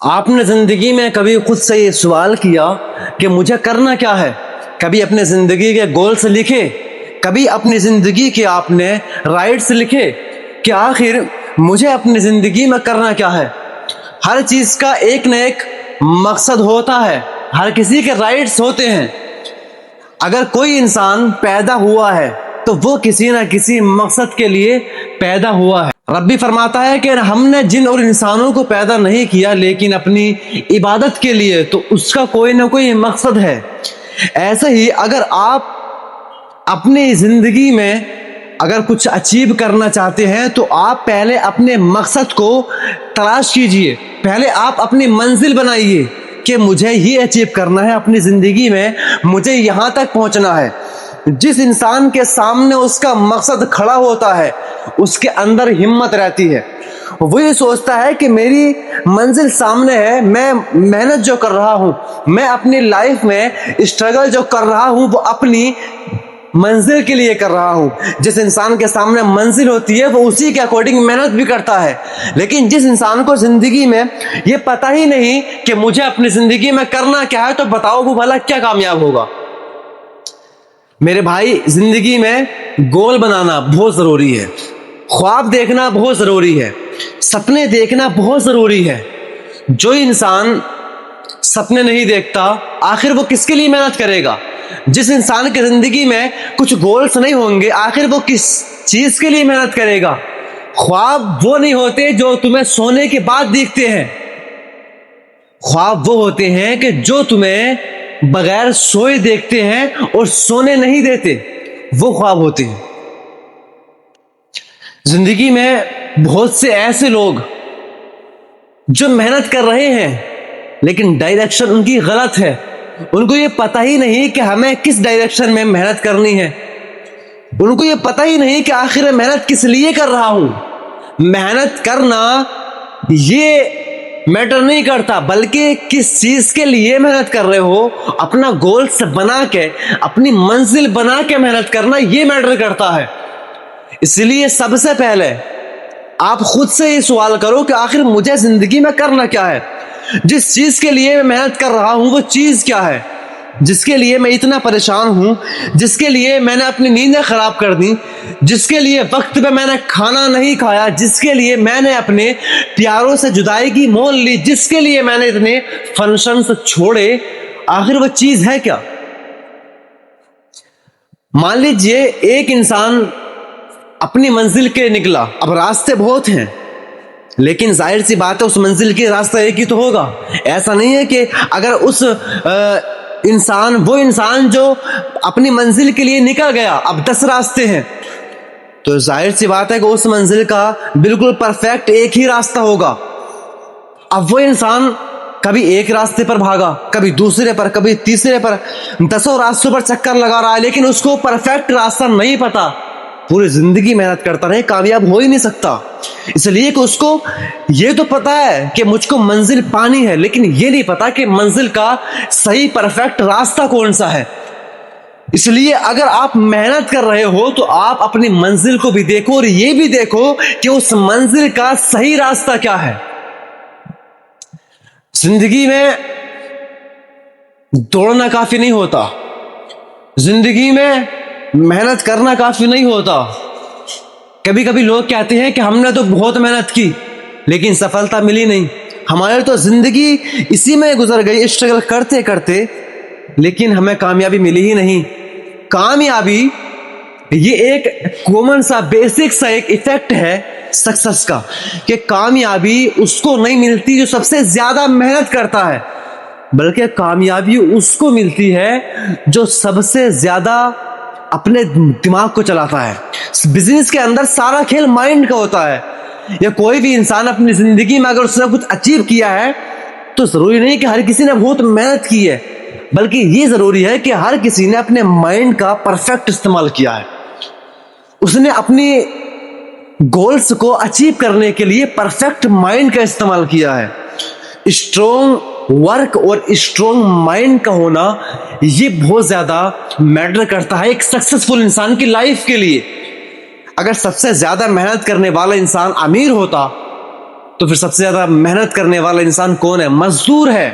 آپ نے زندگی میں کبھی خود سے یہ سوال کیا کہ مجھے کرنا کیا ہے؟ کبھی اپنے زندگی کے گولز لکھے؟ کبھی اپنی زندگی کے آپ نے رائٹس لکھے کہ آخر مجھے اپنی زندگی میں کرنا کیا ہے؟ ہر چیز کا ایک نہ ایک مقصد ہوتا ہے، ہر کسی کے رائٹس ہوتے ہیں۔ اگر کوئی انسان پیدا ہوا ہے تو وہ کسی نہ کسی مقصد کے لیے پیدا ہوا ہے۔ رب بھی فرماتا ہے کہ ہم نے جن اور انسانوں کو پیدا نہیں کیا لیکن اپنی عبادت کے لیے، تو اس کا کوئی نہ کوئی مقصد ہے۔ ایسے ہی اگر آپ اپنی زندگی میں اگر کچھ اچیو کرنا چاہتے ہیں تو آپ پہلے اپنے مقصد کو تلاش کیجئے، پہلے آپ اپنی منزل بنائیے کہ مجھے یہ اچیو کرنا ہے اپنی زندگی میں، مجھے یہاں تک پہنچنا ہے۔ جس انسان کے سامنے اس کا مقصد کھڑا ہوتا ہے اس کے اندر ہمت رہتی ہے، وہ یہ سوچتا ہے کہ میری منزل سامنے ہے، میں محنت جو کر رہا ہوں، میں اپنی لائف میں اسٹرگل جو کر رہا ہوں وہ اپنی منزل کے لیے کر رہا ہوں۔ جس انسان کے سامنے منزل ہوتی ہے وہ اسی کے اکارڈنگ محنت بھی کرتا ہے، لیکن جس انسان کو زندگی میں یہ پتہ ہی نہیں کہ مجھے اپنی زندگی میں کرنا کیا ہے، تو بتاؤ وہ بھلا کیا کامیاب ہوگا؟ میرے بھائی، زندگی میں گول بنانا بہت ضروری ہے، خواب دیکھنا بہت ضروری ہے، سپنے دیکھنا بہت ضروری ہے۔ جو انسان سپنے نہیں دیکھتا آخر وہ کس کے لیے محنت کرے گا؟ جس انسان کی زندگی میں کچھ گولز نہیں ہوں گے آخر وہ کس چیز کے لیے محنت کرے گا؟ خواب وہ نہیں ہوتے جو تمہیں سونے کے بعد دیکھتے ہیں، خواب وہ ہوتے ہیں کہ جو تمہیں بغیر سوئے دیکھتے ہیں اور سونے نہیں دیتے، وہ خواب ہوتے ہیں۔ زندگی میں بہت سے ایسے لوگ جو محنت کر رہے ہیں لیکن ڈائریکشن ان کی غلط ہے، ان کو یہ پتہ ہی نہیں کہ ہمیں کس ڈائریکشن میں محنت کرنی ہے، ان کو یہ پتہ ہی نہیں کہ آخر میں محنت کس لیے کر رہا ہوں۔ محنت کرنا یہ میٹر نہیں کرتا، بلکہ کس چیز کے لیے محنت کر رہے ہو، اپنا گولز بنا کے، اپنی منزل بنا کے محنت کرنا یہ میٹر کرتا ہے۔ اس لیے سب سے پہلے آپ خود سے یہ سوال کرو کہ آخر مجھے زندگی میں کرنا کیا ہے؟ جس چیز کے لیے میں محنت کر رہا ہوں وہ چیز کیا ہے؟ جس کے لیے میں اتنا پریشان ہوں، جس کے لیے میں نے اپنی نیندیں خراب کر دی، جس کے لیے وقت پہ میں نے کھانا نہیں کھایا، جس کے لیے میں نے اپنے پیاروں سے جدائی کی مول لی، جس کے لیے میں نے اتنے فنکشنز چھوڑے، آخر وہ چیز ہے کیا؟ مان لیجئے ایک انسان اپنی منزل کے نکلا، اب راستے بہت ہیں لیکن ظاہر سی بات ہے اس منزل کی راستہ ایک ہی تو ہوگا۔ ایسا نہیں ہے کہ اگر اس وہ انسان جو اپنی منزل کے لیے نکل گیا اب 10 راستے ہیں، تو ظاہر سی بات ہے کہ اس منزل کا بالکل پرفیکٹ ایک ہی راستہ ہوگا۔ اب وہ انسان کبھی ایک راستے پر بھاگا، کبھی دوسرے پر، کبھی تیسرے پر، 10 راستوں پر چکر لگا رہا ہے لیکن اس کو پرفیکٹ راستہ نہیں پتا، پوری زندگی محنت کرتا رہے کامیاب ہو ہی نہیں سکتا۔ اس لیے کہ اس کو یہ تو پتا ہے کہ مجھ کو منزل پانی ہے لیکن یہ نہیں پتا کہ منزل کا صحیح پرفیکٹ راستہ کون سا ہے۔ اس لیے اگر آپ محنت کر رہے ہو تو آپ اپنی منزل کو بھی دیکھو اور یہ بھی دیکھو کہ اس منزل کا صحیح راستہ کیا ہے۔ زندگی میں دوڑنا کافی نہیں ہوتا، زندگی میں محنت کرنا کافی نہیں ہوتا۔ کبھی کبھی لوگ کہتے ہیں کہ ہم نے تو بہت محنت کی لیکن سفلتا ملی نہیں، ہماری تو زندگی اسی میں گزر گئی اسٹرگل کرتے کرتے، لیکن ہمیں کامیابی ملی ہی نہیں۔ کامیابی یہ ایک کامن سا بیسک سا ایک ایفیکٹ ہے سکسس کا، کہ کامیابی اس کو نہیں ملتی جو سب سے زیادہ محنت کرتا ہے، بلکہ کامیابی اس کو ملتی ہے جو سب سے زیادہ اپنے دماغ کو چلاتا ہے۔ بزنس کے اندر سارا کھیل مائنڈ کا ہوتا ہے۔ یا کوئی بھی انسان اپنی زندگی میں اگر اس نے کچھ اچیو کیا ہے تو ضروری نہیں کہ ہر کسی نے بہت محنت کی ہے، بلکہ یہ ضروری ہے کہ ہر کسی نے اپنے مائنڈ کا پرفیکٹ استعمال کیا ہے، اس نے اپنی گولز کو اچیو کرنے کے لیے پرفیکٹ مائنڈ کا استعمال کیا ہے۔ اسٹرانگ ورک اور اسٹرانگ مائنڈ کا ہونا یہ بہت زیادہ میٹر کرتا ہے ایک سکسسفل انسان کی لائف کے لیے۔ اگر سب سے زیادہ محنت کرنے والا انسان امیر ہوتا تو پھر سب سے زیادہ محنت کرنے والا انسان کون ہے؟ مزدور ہے،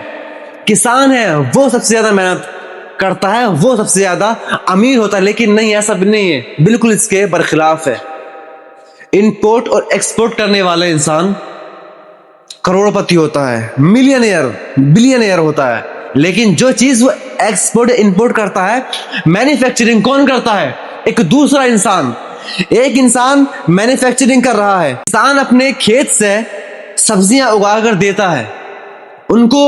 کسان ہے، وہ سب سے زیادہ محنت کرتا ہے، وہ سب سے زیادہ امیر ہوتا ہے. لیکن نہیں، ایسا بھی نہیں ہے، بالکل اس کے برخلاف ہے. امپورٹ اور ایکسپورٹ کرنے والا انسان کروڑ پتی ہوتا ہے، ملینئر، بلینئر ہوتا ہے. لیکن جو چیز وہ ایکسپورٹ امپورٹ کرتا ہے، مینوفیکچرنگ کون کرتا ہے؟ ایک دوسرا انسان. ایک انسان مینوفیکچرنگ کر رہا ہے، انسان اپنے کھیت سے سبزیاں اگا کر دیتا ہے، ان کو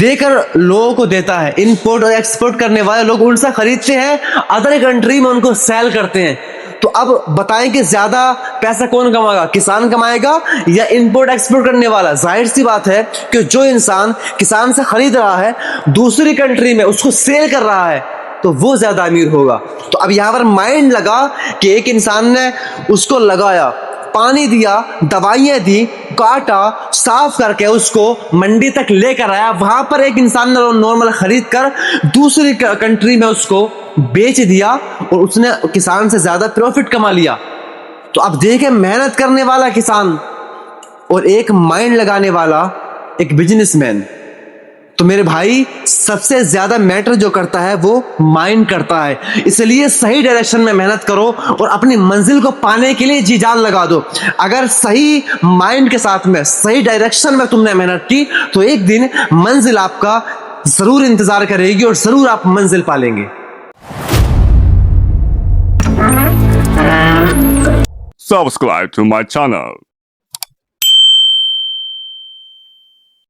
دے کر لوگوں کو دیتا ہے. امپورٹ اور ایکسپورٹ کرنے والے لوگ ان سے خریدتے ہیں، ادر کنٹری میں ان کو سیل کرتے ہیں. تو اب بتائیں کہ زیادہ پیسہ کون کمائے گا؟ کسان کمائے گا یا امپورٹ ایکسپورٹ کرنے والا؟ ظاہر سی بات ہے کہ جو انسان کسان سے خرید رہا ہے، دوسری کنٹری میں اس کو سیل کر رہا ہے، تو وہ زیادہ امیر ہوگا. تو اب یہاں پر مائنڈ لگا کہ ایک انسان نے اس کو لگایا، پانی دیا، دوائیاں دی، کاٹا، صاف کر کے اس کو منڈی تک لے کر آیا، وہاں پر ایک انسان نے نارمل خرید کر دوسری کنٹری میں اس کو بیچ دیا اور اس نے کسان سے زیادہ پروفٹ کما لیا. تو اب دیکھیں، محنت کرنے والا کسان اور ایک مائنڈ لگانے والا ایک بزنس مین. تو میرے بھائی، سب سے زیادہ میٹر جو کرتا ہے وہ مائنڈ کرتا ہے. اس لیے صحیح ڈائریکشن میں محنت کرو اور اپنی منزل کو پانے کے لیے جی جان لگا دو. اگر صحیح مائنڈ کے ساتھ میں صحیح ڈائریکشن میں تم نے محنت کی تو ایک دن منزل آپ کا ضرور انتظار کرے گی اور ضرور آپ منزل پالیں گے. Subscribe to my channel.